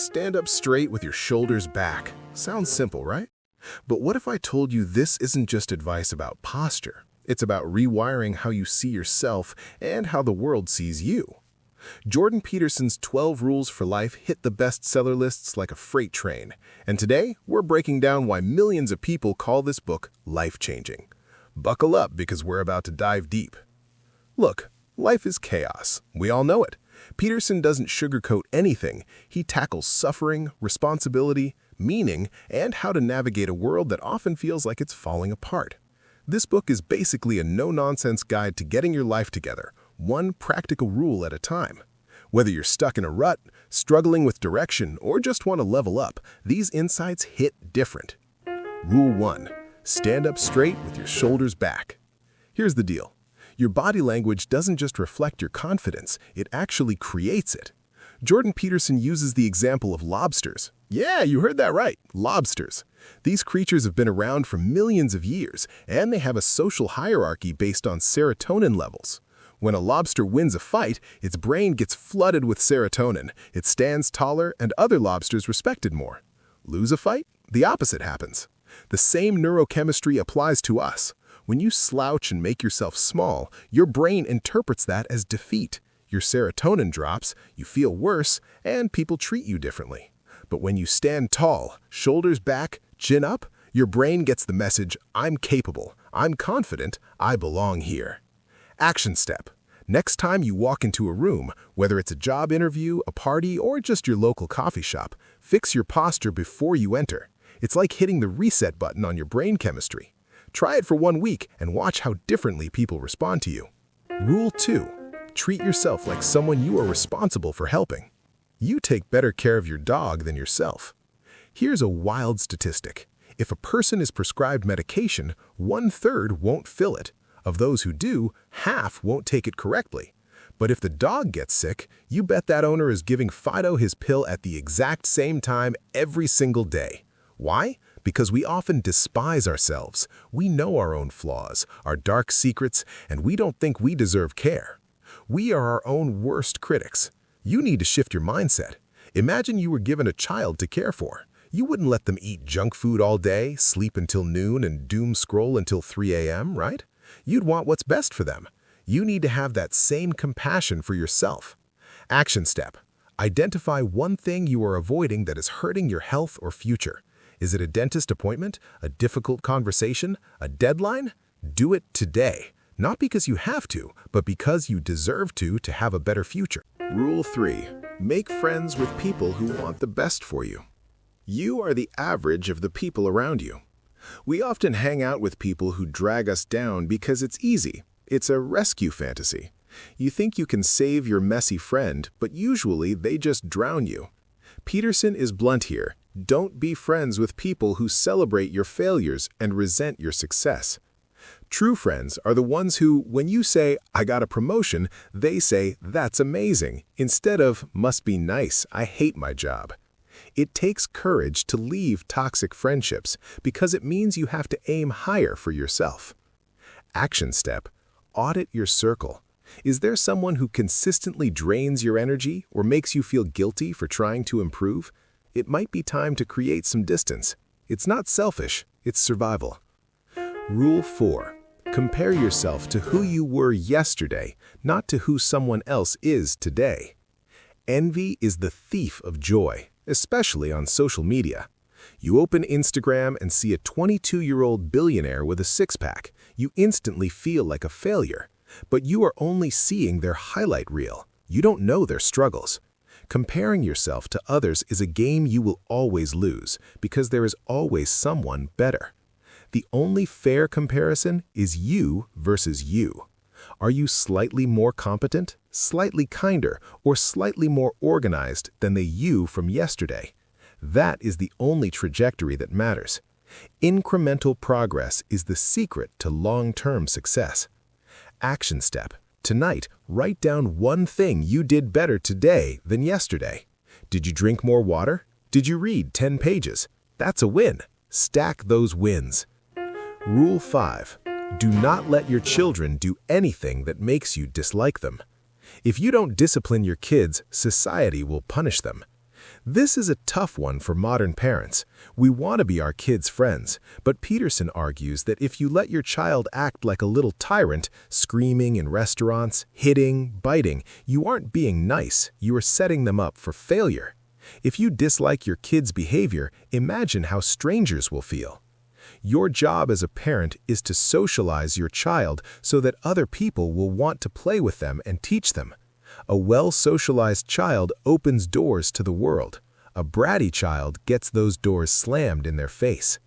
stand up straight with your shoulders back. Sounds simple, right? But what if I told you this isn't just advice about posture? It's about rewiring how you see yourself and how the world sees you. Jordan Peterson's 12 Rules for Life hit the bestseller lists like a freight train, and today we're breaking down why millions of people call this book life-changing. Buckle up because we're about to dive deep. Look, life is chaos. We all know it. Peterson doesn't sugarcoat anything. He tackles suffering, responsibility, meaning, and how to navigate a world that often feels like it's falling apart. This book is basically a no-nonsense guide to getting your life together, one practical rule at a time. Whether you're stuck in a rut, struggling with direction, or just want to level up, these insights hit different. Rule 1. Stand up straight with your shoulders back. Here's the deal. Your body language doesn't just reflect your confidence, it actually creates it. Jordan Peterson uses the example of lobsters. Yeah, you heard that right, lobsters. These creatures have been around for millions of years, and they have a social hierarchy based on serotonin levels. When a lobster wins a fight, its brain gets flooded with serotonin, it stands taller, and other lobsters respect it more. Lose a fight? The opposite happens. The same neurochemistry applies to us. When you slouch and make yourself small, your brain interprets that as defeat. Your serotonin drops, you feel worse, and people treat you differently. But when you stand tall, shoulders back, chin up, your brain gets the message, I'm capable, I'm confident, I belong here. Action step. Next time you walk into a room, whether it's a job interview, a party, or just your local coffee shop, fix your posture before you enter. It's like hitting the reset button on your brain chemistry. Try it for 1 week and watch how differently people respond to you. Rule 2. Treat yourself like someone you are responsible for helping. You take better care of your dog than yourself. Here's a wild statistic. If a person is prescribed medication, 1/3 won't fill it. Of those who do, half won't take it correctly. But if the dog gets sick, you bet that owner is giving Fido his pill at the exact same time every single day. Why? Because we often despise ourselves. We know our own flaws, our dark secrets, and we don't think we deserve care. We are our own worst critics. You need to shift your mindset. Imagine you were given a child to care for. You wouldn't let them eat junk food all day, sleep until noon, and doom scroll until 3 a.m., right? You'd want what's best for them. You need to have that same compassion for yourself. Action step. Identify one thing you are avoiding that is hurting your health or future. Is it a dentist appointment, a difficult conversation, a deadline? Do it today. Not because you have to, but because you deserve to have a better future. Rule 3. Make friends with people who want the best for you. You are the average of the people around you. We often hang out with people who drag us down because it's easy. It's a rescue fantasy. You think you can save your messy friend, but usually they just drown you. Peterson is blunt here. Don't be friends with people who celebrate your failures and resent your success. True friends are the ones who, when you say, I got a promotion, they say, that's amazing, instead of, must be nice, I hate my job. It takes courage to leave toxic friendships because it means you have to aim higher for yourself. Action step. Audit your circle. Is there someone who consistently drains your energy or makes you feel guilty for trying to improve? It might be time to create some distance. It's not selfish, it's survival. Rule 4. Compare yourself to who you were yesterday, not to who someone else is today. Envy is the thief of joy, especially on social media. You open Instagram and see a 22-year-old billionaire with a six-pack. You instantly feel like a failure. But you are only seeing their highlight reel. You don't know their struggles. Comparing yourself to others is a game you will always lose because there is always someone better. The only fair comparison is you versus you. Are you slightly more competent, slightly kinder, or slightly more organized than the you from yesterday? That is the only trajectory that matters. Incremental progress is the secret to long-term success. Action step. Tonight, write down one thing you did better today than yesterday. Did you drink more water? Did you read 10 pages? That's a win. Stack those wins. Rule 5. Do not let your children do anything that makes you dislike them. If you don't discipline your kids, society will punish them. This is a tough one for modern parents. We want to be our kids' friends, but Peterson argues that if you let your child act like a little tyrant, screaming in restaurants, hitting, biting, you aren't being nice, you are setting them up for failure. If you dislike your kid's behavior, imagine how strangers will feel. Your job as a parent is to socialize your child so that other people will want to play with them and teach them. A well-socialized child opens doors to the world. A bratty child gets those doors slammed in their face.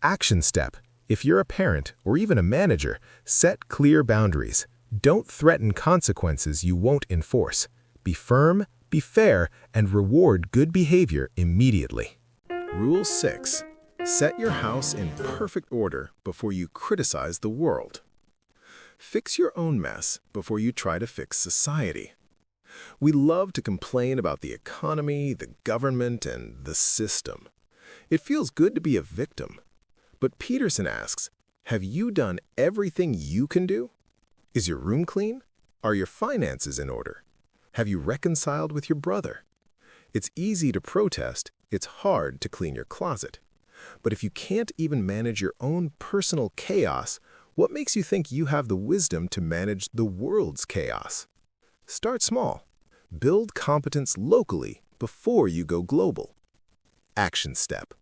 Action step. If you're a parent or even a manager, set clear boundaries. Don't threaten consequences you won't enforce. Be firm, be fair, and reward good behavior immediately. Rule 6. Set your house in perfect order before you criticize the world. Fix your own mess before you try to fix society. We love to complain about the economy, the government, and the system. It feels good to be a victim. But Peterson asks, have you done everything you can do? Is your room clean? Are your finances in order? Have you reconciled with your brother? It's easy to protest, it's hard to clean your closet. But if you can't even manage your own personal chaos, what makes you think you have the wisdom to manage the world's chaos? Start small. Build competence locally before you go global. Action step.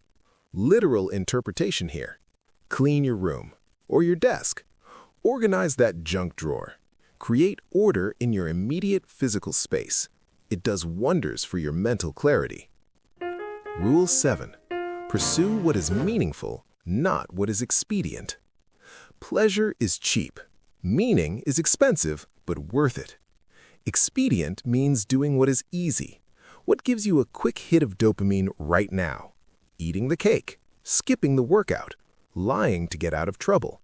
Literal interpretation here. Clean your room or your desk. Organize that junk drawer. Create order in your immediate physical space. It does wonders for your mental clarity. Rule 7. Pursue what is meaningful, not what is expedient. Pleasure is cheap. Meaning is expensive, but worth it. Expedient means doing what is easy. What gives you a quick hit of dopamine right now? Eating the cake, skipping the workout, lying to get out of trouble.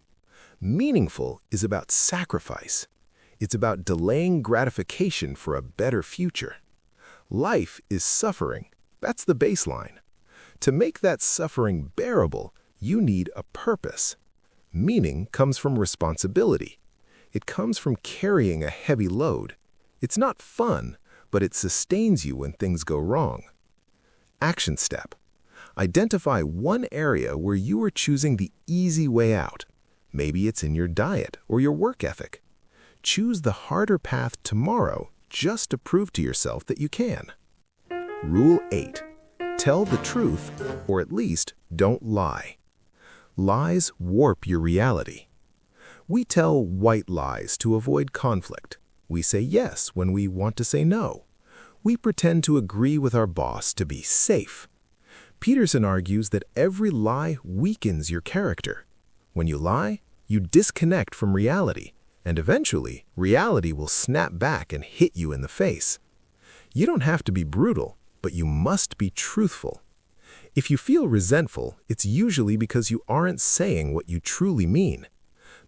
Meaningful is about sacrifice. It's about delaying gratification for a better future. Life is suffering. That's the baseline. To make that suffering bearable, you need a purpose. Meaning comes from responsibility. It comes from carrying a heavy load. It's not fun, but it sustains you when things go wrong. Action step. Identify one area where you are choosing the easy way out. Maybe it's in your diet or your work ethic. Choose the harder path tomorrow just to prove to yourself that you can. Rule 8. Tell the truth, or at least don't lie. Lies warp your reality. We tell white lies to avoid conflict. We say yes when we want to say no. We pretend to agree with our boss to be safe. Peterson argues that every lie weakens your character. When you lie, you disconnect from reality, and eventually, reality will snap back and hit you in the face. You don't have to be brutal, but you must be truthful. If you feel resentful, it's usually because you aren't saying what you truly mean.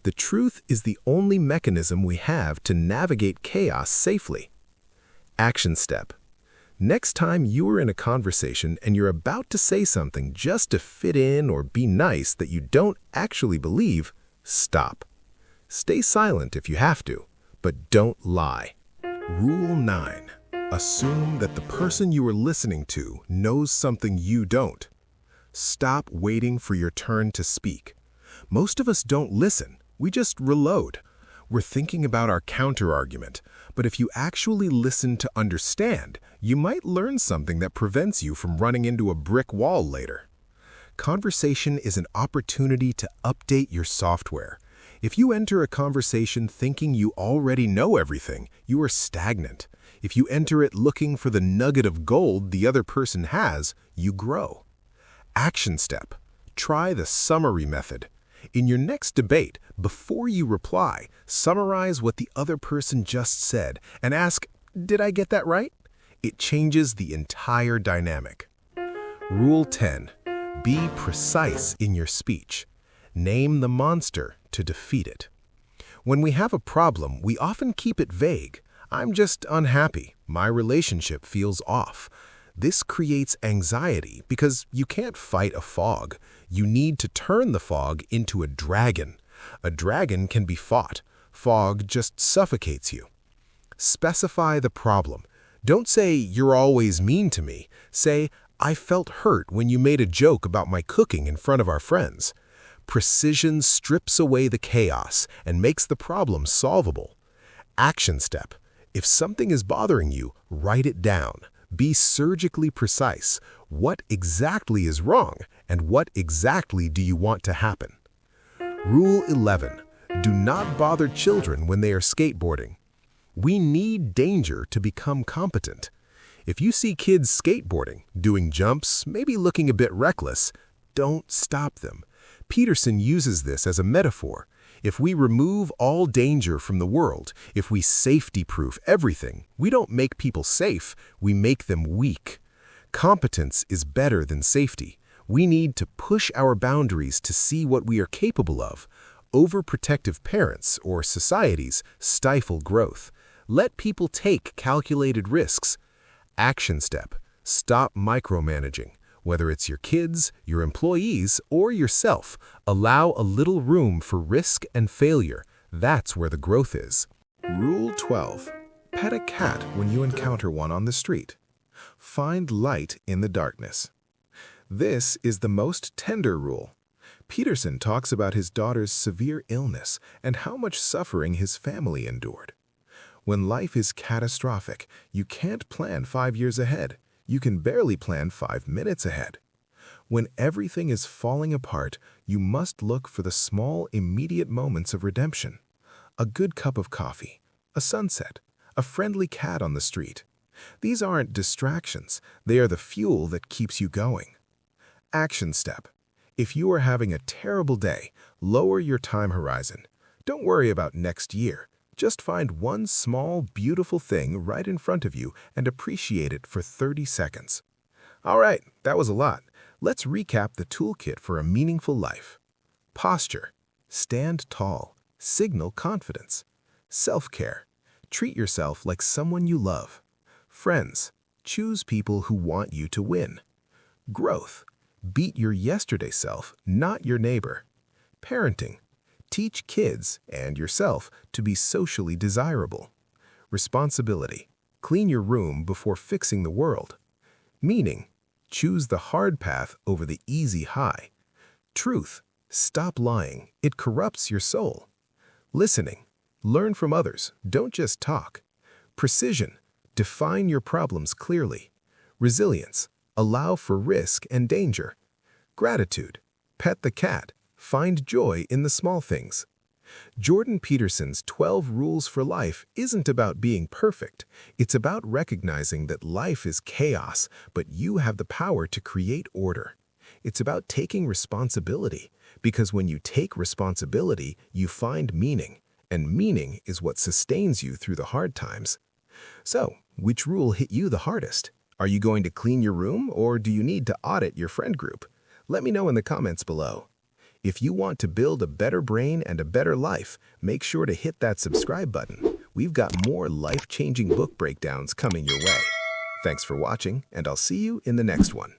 The truth is the only mechanism we have to navigate chaos safely. Action step. Next time you are in a conversation and you're about to say something just to fit in or be nice that you don't actually believe, stop. Stay silent if you have to, but don't lie. Rule 9. Assume that the person you are listening to knows something you don't. Stop waiting for your turn to speak. Most of us don't listen. We just reload. We're thinking about our counter-argument, but if you actually listen to understand, you might learn something that prevents you from running into a brick wall later. Conversation is an opportunity to update your software. If you enter a conversation thinking you already know everything, you are stagnant. If you enter it looking for the nugget of gold the other person has, you grow. Action step. Try the summary method. In your next debate, before you reply, summarize what the other person just said and ask, "Did I get that right?" It changes the entire dynamic. Rule 10. Be precise in your speech. Name the monster to defeat it. When we have a problem, we often keep it vague. I'm just unhappy. My relationship feels off. This creates anxiety because you can't fight a fog. You need to turn the fog into a dragon. A dragon can be fought. Fog just suffocates you. Specify the problem. Don't say, "You're always mean to me." Say, "I felt hurt when you made a joke about my cooking in front of our friends." Precision strips away the chaos and makes the problem solvable. Action step. If something is bothering you, write it down. Be surgically precise. What exactly is wrong, and what exactly do you want to happen? Rule 11. Do not bother children when they are skateboarding. We need danger to become competent. If you see kids skateboarding, doing jumps, maybe looking a bit reckless, don't stop them. Peterson uses this as a metaphor. If we remove all danger from the world, if we safety-proof everything, we don't make people safe, we make them weak. Competence is better than safety. We need to push our boundaries to see what we are capable of. Overprotective parents or societies stifle growth. Let people take calculated risks. Action step. Stop micromanaging. Whether it's your kids, your employees, or yourself, allow a little room for risk and failure. That's where the growth is. Rule 12. Pet a cat when you encounter one on the street. Find light in the darkness. This is the most tender rule. Peterson talks about his daughter's severe illness and how much suffering his family endured. When life is catastrophic, you can't plan 5 years ahead. You can barely plan 5 minutes ahead. When everything is falling apart, you must look for the small, immediate moments of redemption. A good cup of coffee, a sunset, a friendly cat on the street. These aren't distractions, they are the fuel that keeps you going. Action step. If you are having a terrible day, lower your time horizon. Don't worry about next year. Just find one small, beautiful thing right in front of you and appreciate it for 30 seconds. All right, that was a lot. Let's recap the toolkit for a meaningful life. Posture. Stand tall. Signal confidence. Self-care. Treat yourself like someone you love. Friends. Choose people who want you to win. Growth. Beat your yesterday self, not your neighbor. Parenting. Teach kids and yourself to be socially desirable. Responsibility. Clean your room before fixing the world. Meaning. Choose the hard path over the easy high. Truth. Stop lying. It corrupts your soul. Listening. Learn from others. Don't just talk. Precision. Define your problems clearly. Resilience. Allow for risk and danger. Gratitude. Pet the cat. Find joy in the small things. Jordan Peterson's 12 Rules for Life isn't about being perfect. It's about recognizing that life is chaos, but you have the power to create order. It's about taking responsibility, because when you take responsibility, you find meaning, and meaning is what sustains you through the hard times. So, which rule hit you the hardest? Are you going to clean your room, or do you need to audit your friend group? Let me know in the comments below. If you want to build a better brain and a better life, make sure to hit that subscribe button. We've got more life-changing book breakdowns coming your way. Thanks for watching, and I'll see you in the next one.